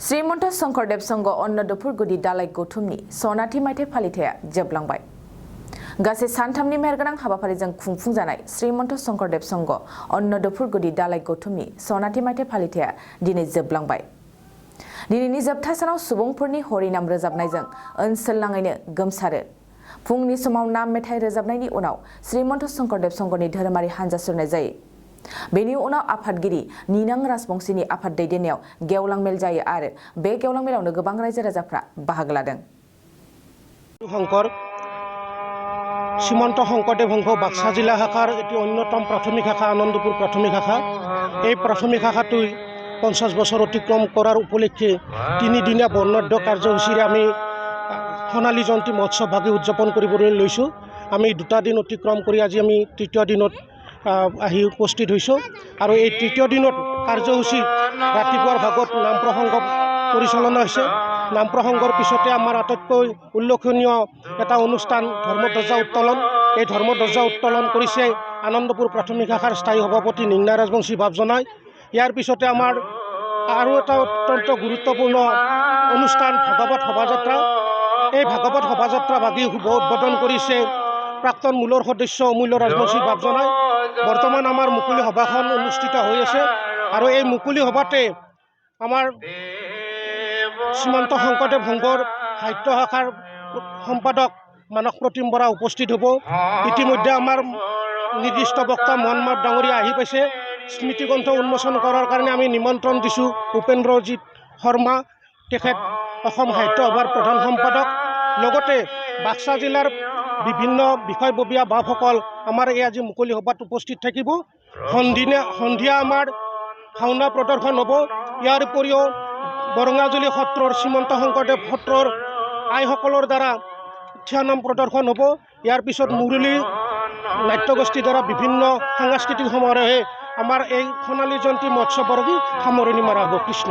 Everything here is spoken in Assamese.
श्रीमंत शंकरदेव संघ अन्नदपुर गुदि दालाय गौथुमनि सनाथि मायथाइ फालिथाया जोबलांबाय। गासै सानथामनि मेहेरगोनां हाबाफारिजों खुंफुंजानाय श्रीमंत शंकरदेव संघ अन्नदपुर गुदि दालाय गौथुमनि सनाथि मायथाइ फालिथाया दिनै जोबलांबाय। दिनैनि जोबथा सानाव सुबुंफोरनि हरिनाम रोजाबनायजों ओनसोल नाङैनो गोमसारो। फुंनि समाव नाम मेथाइ रोजाबनायनि उनाव श्रीमंत शंकरदेव संघनि धोरोमारि हानजा सुरनाय जायो। बेनि उनाव आफादगिरि निनां राजबंशीनि आफाद दैदेननायाव गेवलां मेल जायो आरो बे गेवलां मेलावनो गोबां रायजो राजाफ्रा बाहागो लादों। শ্রীমন্ত শংকৰদেৱ সংঘ বাক্সা জিলা শাখাৰ এটি অন্যতম প্ৰাথমিক শাখা আনন্দপুৰ প্ৰাথমিক শাখা। এই প্ৰাথমিক শাখাটোই 50 বছৰ অতিক্ৰম কৰাৰ উপলক্ষে তিনিদিনীয়া বৰ্ণাঢ্য কাৰ্যসূচীৰে আমি সোণালী জয়ন্তী মহোৎসৱ ভাগে উদযাপন কৰিবলৈ লৈছোঁ। আমি 2টা দিন অতিক্ৰম কৰি আজি আমি তৃতীয় দিনত আহি উপস্থিত হৈছোঁ আৰু এই তৃতীয় দিনত কাৰ্যসূচী ৰাতিপুৱাৰ ভাগত নাম প্ৰসংগ পৰিচালনা হৈছে। নাম প্ৰসংগৰ পিছতে আমাৰ আটাইতকৈ উল্লেখনীয় এটা অনুষ্ঠান ধৰ্মধ্বজা উত্তোলন। এই ধৰ্মধ্বজা উত্তোলন কৰিছে আনন্দপুৰ প্ৰাথমিক শাখাৰ স্থায়ী সভাপতি নিংনা ৰাজবংশী ভাৱ জনাই। ইয়াৰ পিছতে আমাৰ আৰু এটা অত্যন্ত গুৰুত্বপূৰ্ণ অনুষ্ঠান ভাগৱত শোভাযাত্ৰা। এই ভাগৱত শোভাযাত্ৰা ভাগি শুভ উদ্বোধন কৰিছে প্ৰাক্তন মূলৰ সদস্য অমূল্য ৰাজবংশী ভাৱ জনাই। বৰ্তমান আমাৰ মুকলি সভাখন অনুষ্ঠিত হৈ আছে আৰু এই মুকলি সভাতে আমাৰ শ্ৰীমন্ত শংকৰদেৱ সংঘৰ সাহিত্য শাখাৰ সম্পাদক মানস প্ৰতিম বৰা উপস্থিত হ'ব। ইতিমধ্যে আমাৰ নিৰ্দিষ্ট বক্তা মোহনমাদ ডাঙৰীয়া আহি পাইছে। স্মৃতিগ্ৰন্থ উন্মোচন কৰাৰ কাৰণে আমি নিমন্ত্ৰণ দিছোঁ উপেন্দ্ৰজিৎ শৰ্মা, তেখেত অসম সাহিত্য সভাৰ প্ৰধান সম্পাদক। লগতে বাক্সা জিলাৰ বিভিন্ন বিষয়ববীয়া বাপসকল আমাৰ এই আজি মুকলি সভাত উপস্থিত থাকিব। সন্ধিয়া আমাৰ ভাওনা প্ৰদৰ্শন হ'ব। ইয়াৰ উপৰিও বৰঙাজুলি সত্ৰৰ শ্ৰীমন্ত শংকৰদেৱ সত্ৰৰ আইসকলৰ দ্বাৰা থিয়ানাম প্ৰদৰ্শন হ'ব। ইয়াৰ পিছত মুৰুলী নাট্যগোষ্ঠীৰ দ্বাৰা বিভিন্ন সাংস্কৃতিক সমাৰোহে আমাৰ এই সোণালী জয়ন্তী মহোৎসৱৰ সামৰণি মাৰা হ'ব। কৃষ্ণ।